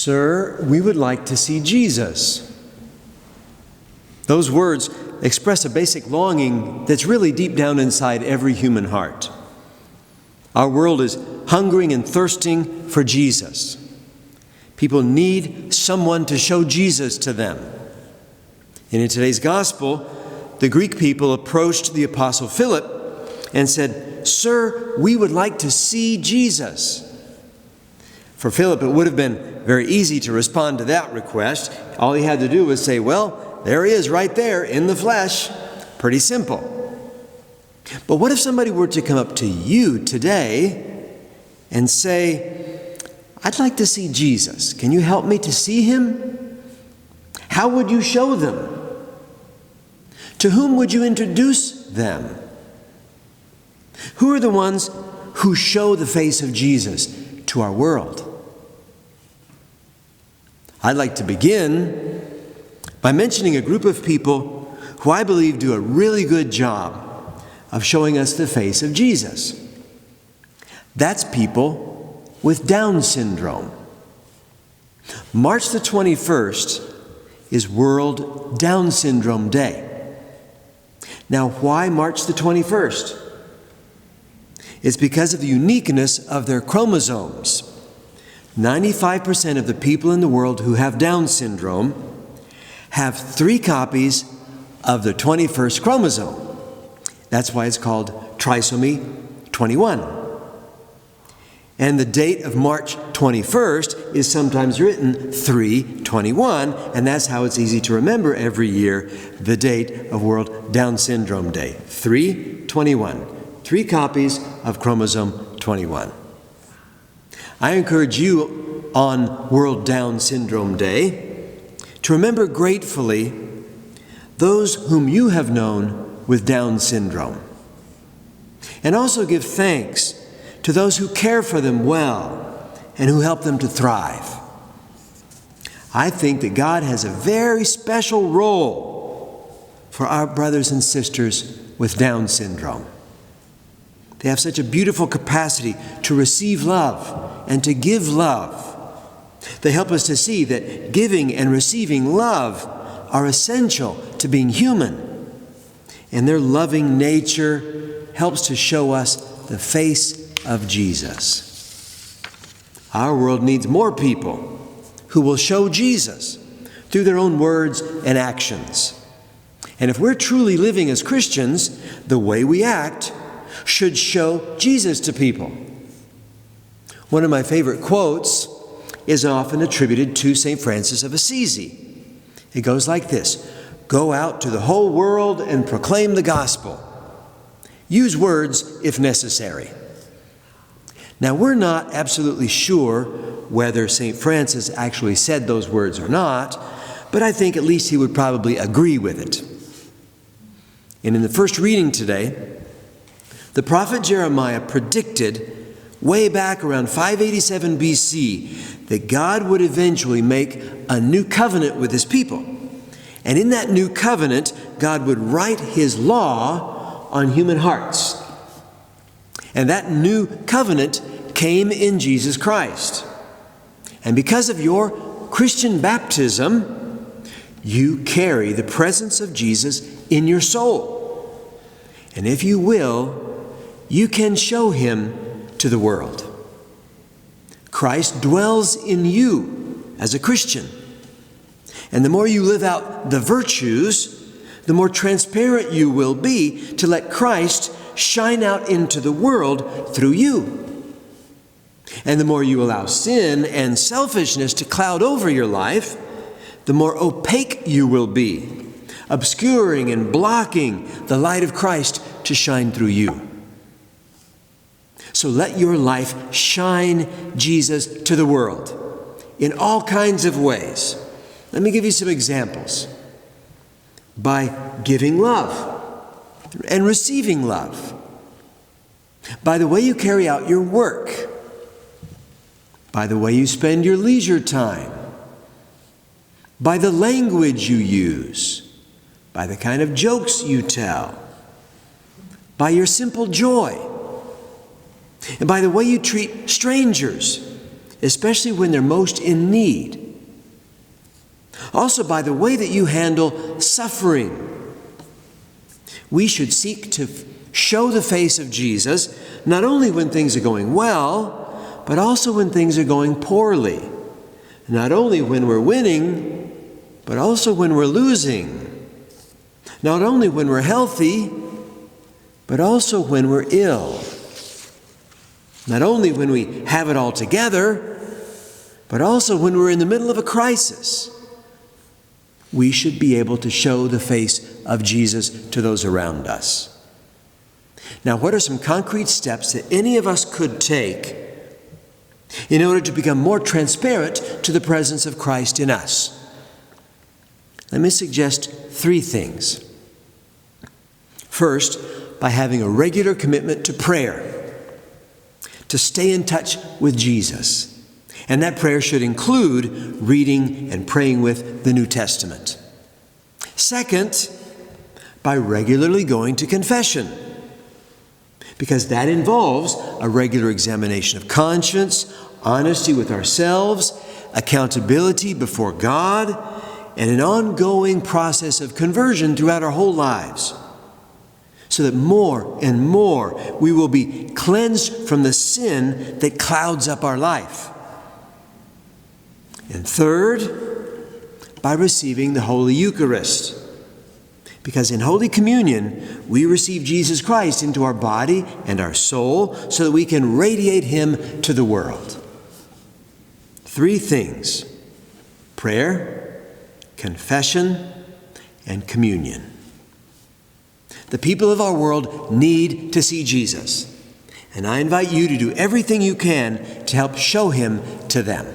"Sir, we would like to see Jesus." Those words express a basic longing that's really deep down inside every human heart. Our world is hungering and thirsting for Jesus. People need someone to show Jesus to them. And in today's gospel, the Greek people approached the Apostle Philip and said, "Sir, we would like to see Jesus." For Philip, it would have been very easy to respond to that request. All he had to do was say, "Well, there he is right there in the flesh." Pretty simple. But what if somebody were to come up to you today and say, "I'd like to see Jesus. Can you help me to see him?" How would you show them? To whom would you introduce them? Who are the ones who show the face of Jesus to our world? I'd like to begin by mentioning a group of people who I believe do a really good job of showing us the face of Jesus. That's people with Down syndrome. March the 21st is World Down Syndrome Day. Now, why March the 21st? It's because of the uniqueness of their chromosomes. 95% of the people in the world who have Down syndrome have 3 copies of the 21st chromosome. That's why it's called trisomy 21. And the date of March 21st is sometimes written 3/21, and that's how it's easy to remember every year the date of World Down Syndrome Day. 3/21. 3 copies of chromosome 21. I encourage you on World Down Syndrome Day to remember gratefully those whom you have known with Down syndrome. And also give thanks to those who care for them well and who help them to thrive. I think that God has a very special role for our brothers and sisters with Down syndrome. They have such a beautiful capacity to receive love and to give love. They help us to see that giving and receiving love are essential to being human. And their loving nature helps to show us the face of Jesus. Our world needs more people who will show Jesus through their own words and actions. And if we're truly living as Christians, the way we act should show Jesus to people. One of my favorite quotes is often attributed to St. Francis of Assisi. It goes like this: "Go out to the whole world and proclaim the gospel. Use words if necessary." Now, we're not absolutely sure whether St. Francis actually said those words or not, but I think at least he would probably agree with it. And in the first reading today, the prophet Jeremiah predicted way back around 587 BC that God would eventually make a new covenant with his people. And in that new covenant, God would write his law on human hearts. And that new covenant came in Jesus Christ. And because of your Christian baptism, you carry the presence of Jesus in your soul. And if you will, you can show him to the world. Christ dwells in you as a Christian. And the more you live out the virtues, the more transparent you will be to let Christ shine out into the world through you. And the more you allow sin and selfishness to cloud over your life, the more opaque you will be, obscuring and blocking the light of Christ to shine through you. So let your life shine Jesus to the world in all kinds of ways. Let me give you some examples. By giving love and receiving love. By the way you carry out your work. By the way you spend your leisure time. By the language you use. By the kind of jokes you tell. By your simple joy. And by the way you treat strangers. especially when they're most in need. Also, by the way that you handle suffering. We should seek to show the face of Jesus, not only when things are going well, but also when things are going poorly. Not only when we're winning, but also when we're losing. Not only when we're healthy, but also when we're ill. Not only when we have it all together, but also when we're in the middle of a crisis. We should be able to show the face of Jesus to those around us. Now, what are some concrete steps that any of us could take in order to become more transparent to the presence of Christ in us? Let me suggest 3 things. First, by having a regular commitment to prayer, to stay in touch with Jesus. And that prayer should include reading and praying with the New Testament. Second, by regularly going to confession, because that involves a regular examination of conscience, honesty with ourselves, accountability before God, and an ongoing process of conversion throughout our whole lives, so that more and more we will be cleansed from the sin that clouds up our life. And third, by receiving the Holy Eucharist. Because in Holy Communion, we receive Jesus Christ into our body and our soul so that we can radiate Him to the world. 3 things: prayer, confession, and communion. The people of our world need to see Jesus, and I invite you to do everything you can to help show Him to them.